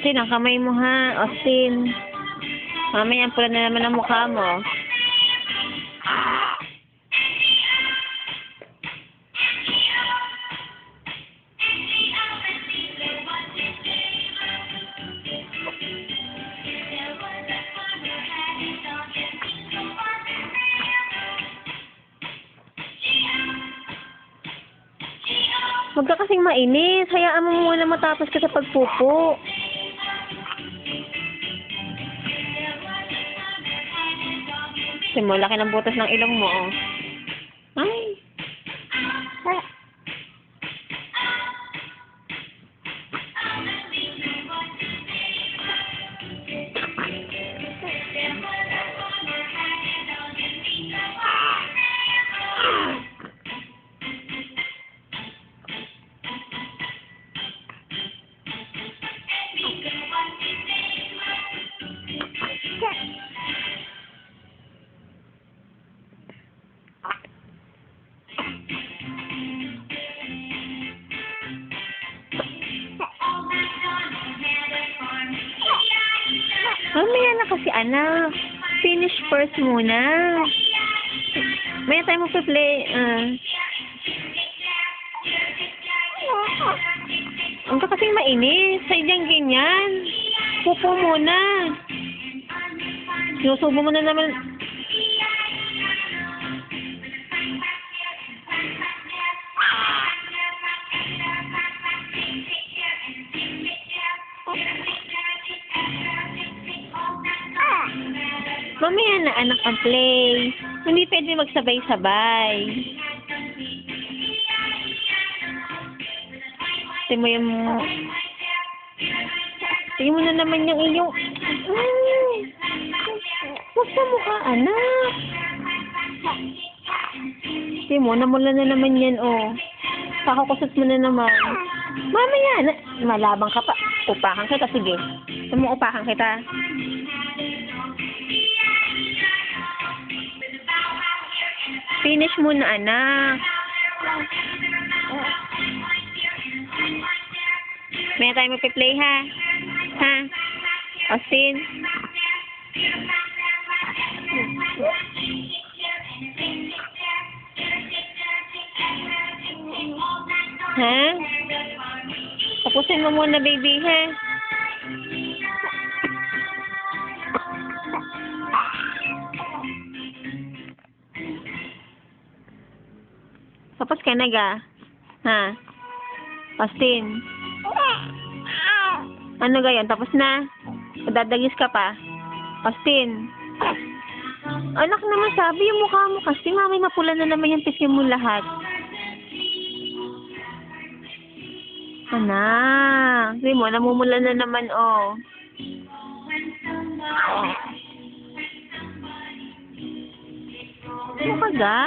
Austin, ang kamay mo ha. Austin. Mamaya, pula na naman ang mukha mo. Huwag ka kasing mainis. Hayaan mo muna matapos ka sa pagpupo. Kasi mo, laki ng butas ng ilong mo, oh. Ay. Mamaya na kasi, anak. Finish first muna. Maya tayo magpa-play. Ang ka kasing mainis. Sadyang ganyan. Pupo muna. Sinusubo mo na naman. Mamaya na, anak, ang play. Hindi pwede magsabay-sabay. Tingnan mo yung... Tingnan mo na naman yung iyong... Huwag sa mukha, anak. Tingnan mo, namula na naman yan, oh. Kakakusot mo na naman. Mamaya na. Malabang ka pa. Upakan kita, sige. Tingnan mo, upakan kita. Finish muna, anak. May tayo magpi-play, ha? Ha? Austin? Ha? Tapusin mo muna, baby, ha? Tapos ka na ga? Ha? Austin? Ano gayon? Tapos na? Dadagis ka pa? Austin? Anak naman, sabi yung mukha mo kasi mamay mapula na naman yung pisngi mo lahat. Anak, hindi mo, namumula na naman, oh. Ano ka ga?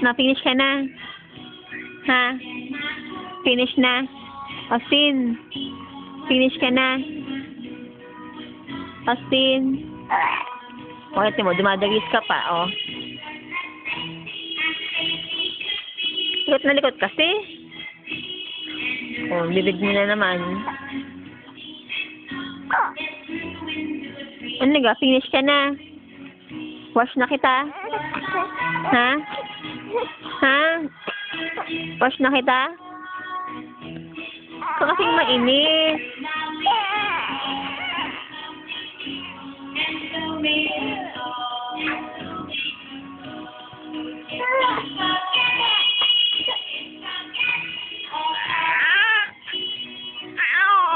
Na-finish ka na? Ha? Finish na? Austin? Finish ka na? Austin? Bakit mo? Dumadagis ka pa, oh. Likot na likot kasi. Oh, bibig mo na naman. Ano nga? Finish ka na? Wash na kita? Ha? Ha? Wash na kita? Ito kasing mainit.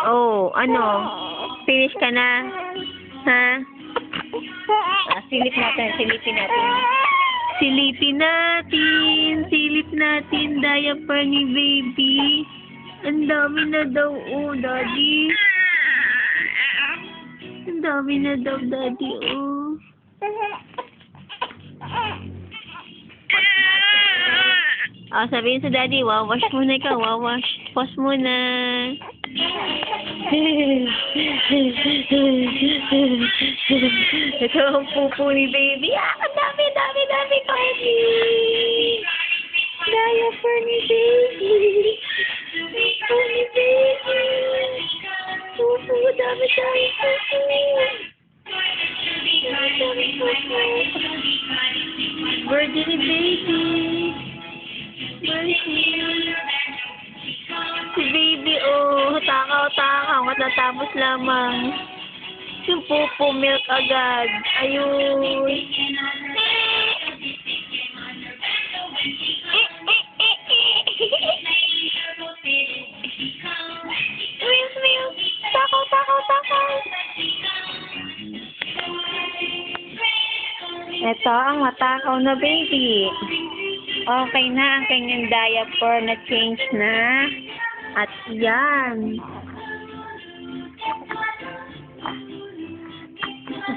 Oh, ano? Finish ka na? Ha? Silip natin. Silipin natin. Silipin natin. Silip natin. Diaper ni baby. Ang dami na daw, oh, daddy. Ang dami na daw, daddy, oh. Ah, sabihin sa daddy, wawash muna ikaw, wawash. Wash muna. Ito ang pupo ni baby. Ah, ang dami ko, baby. Diaper ni baby. Virgin baby. Si baby, oh, takaw-takaw, matatapos lamang. Yung pupo milk agad. Ayun. Milk, milk. Takaw, takaw, takaw. Ito ang matakaw na baby. Okay na ang kanyang diaper na change na. At yan.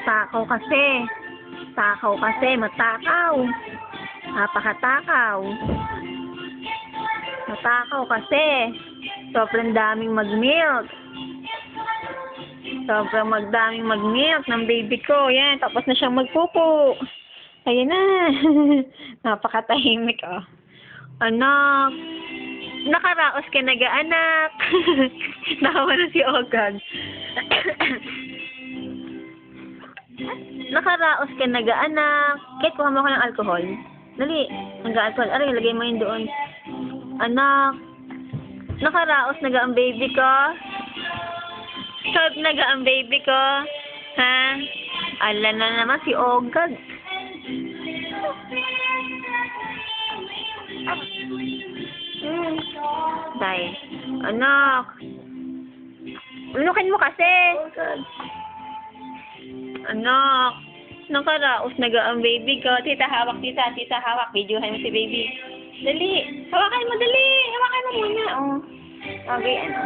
Takaw kasi. Takaw kasi. Matakaw. Napakatakaw. Matakaw kasi. Sobrang daming mag-milk. Sobrang magdaming mag-milk ng baby ko. Yan. Tapos na siyang magpupo. Ayan na. Napakatahimik, oh. Anak. Nakaraos ka na ga, anak. Nakawa na si Ogag. Nakaraos ka na ga, anak. Kahit kuha mo ko ng alcohol. Dali. Nag-alcohol. Aray, lagay mo yun doon. Anak. Nakaraos na ga ang baby ko. Sab na ga ang baby ko. Ha? Ala na naman si Ogag. Day. Anak. Lukin mo kasi. Anak. Nakaraos na ga ang baby ko. Tita, hawak, tita. Tita, hawak. Videohan mo si baby. Dali. Hawakan mo, dali. Hawakan mo muna. Oh. Okay, ano.